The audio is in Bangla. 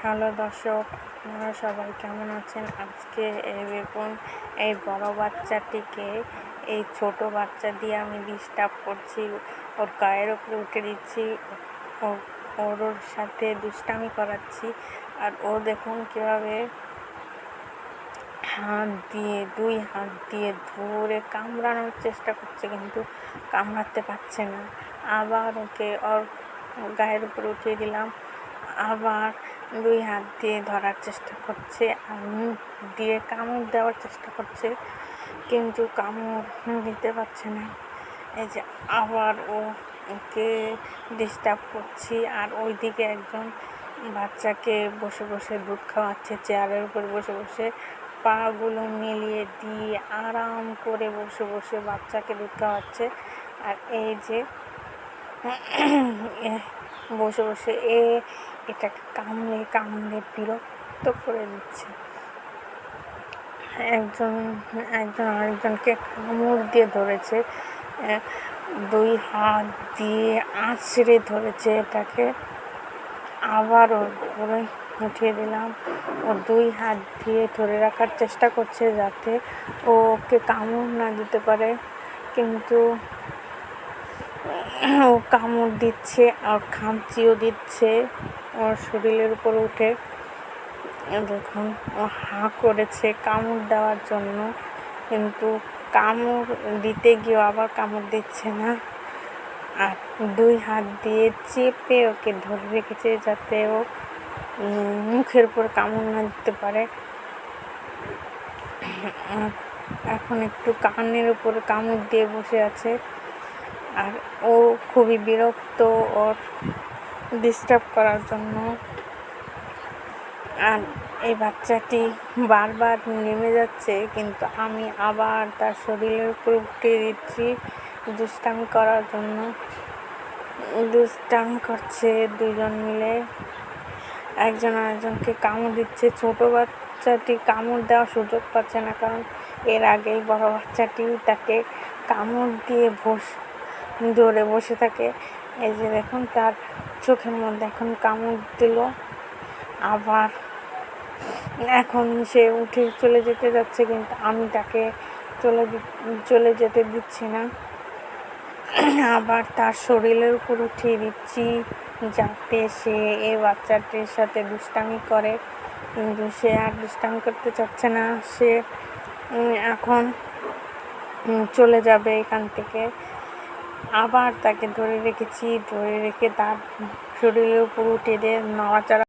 হ্যালো দর্শক, আপনারা সবাই কেমন আছেন? আজকে এই দেখুন, এই বড় বাচ্চাটিকে এই ছোট বাচ্চা দিয়ে আমি ডিস্টার্ব করছি, ওর গায়ের উপরে উঠে দিচ্ছি, ওর সাথে দুষ্টামি করাচ্ছি। আর ও দেখুন কীভাবে দুই হাত দিয়ে ধরে কামড়ানোর চেষ্টা করছে, কিন্তু কামড়াতে পারছে না। আবার ওকে ওর গায়ের উপরে উঠিয়ে দিলাম, আবার দুই হাত দিয়ে ধরার চেষ্টা করছে আর মুখ দিয়ে কামড় দেওয়ার চেষ্টা করছে, কিন্তু কামড় দিতে পারছে না। এই যে আবার ওকে ডিস্টার্ব করছি। আর ওইদিকে একজন বাচ্চাকে বসে বসে দুধ খাওয়াচ্ছে, চেয়ারের উপর বসে বসে পাগুলো মিলিয়ে দিয়ে আরাম করে বসে বসে বাচ্চাকে দুধ খাওয়াচ্ছে। আর এই যে বসে বসে এটাকে কামড়ে কামড়ে বিরক্ত করে দিচ্ছে। একজন আরেকজনকে কামড় দিয়ে ধরেছে, দুই হাত দিয়ে আঁচড়ে ধরেছে এটাকে। আবার ওর উপরে উঠিয়ে দিলাম, ও দুই হাত দিয়ে ধরে রাখার চেষ্টা করছে যাতে ওকে কামড় না দিতে পারে, কিন্তু ও কামড় দিচ্ছে আর খামচিও দিচ্ছে ওর শরীরের উপর উঠে। দেখুন, ও হাঁ করেছে কামড় দেওয়ার জন্য, কিন্তু কামড় দিতে গিয়েও আবার কামড় দিচ্ছে না। আর দুই হাত দিয়ে চেপে ওকে ধরে রেখেছে যাতে ও মুখের উপর কামড় না দিতে পারে। এখন একটু কানের উপরে কামড় দিয়ে বসে আছে। আর ও খুবই বিরক্ত ওর ডিস্টার্ব করার জন্য। আর এই বাচ্চাটি বারবার নেমে যাচ্ছে, কিন্তু আমি আবার তার শরীরের উপর উঠিয়ে দিচ্ছি দুষ্টামি করার জন্য। দুষ্টামি করছে দুজন মিলে, একজন আরেকজনকে কামড় দিচ্ছে। ছোট বাচ্চাটি কামড় দেওয়ার সুযোগ পাচ্ছে না, কারণ এর আগেই বড় বাচ্চাটি তাকে কামড় দিয়ে ধরে বসে থাকে। এই যে দেখুন, তার চোখের মধ্যে এখন কামড় দিল। আবার এখন সে উঠে চলে যেতে যাচ্ছে, কিন্তু আমি তাকে চলে যেতে দিচ্ছি না। আবার তার শরীরের উপর উঠিয়ে দিচ্ছি যাতে সে এই বাচ্চাটির সাথে দুষ্টামি করে, কিন্তু সে আর দুষ্টামি করতে চাচ্ছে না। সে এখন চলে যাবে এখান থেকে। আবার তাকে ধরে রেখে তার শরীরের উপর উঠিয়ে দিয়ে নড়াচড়া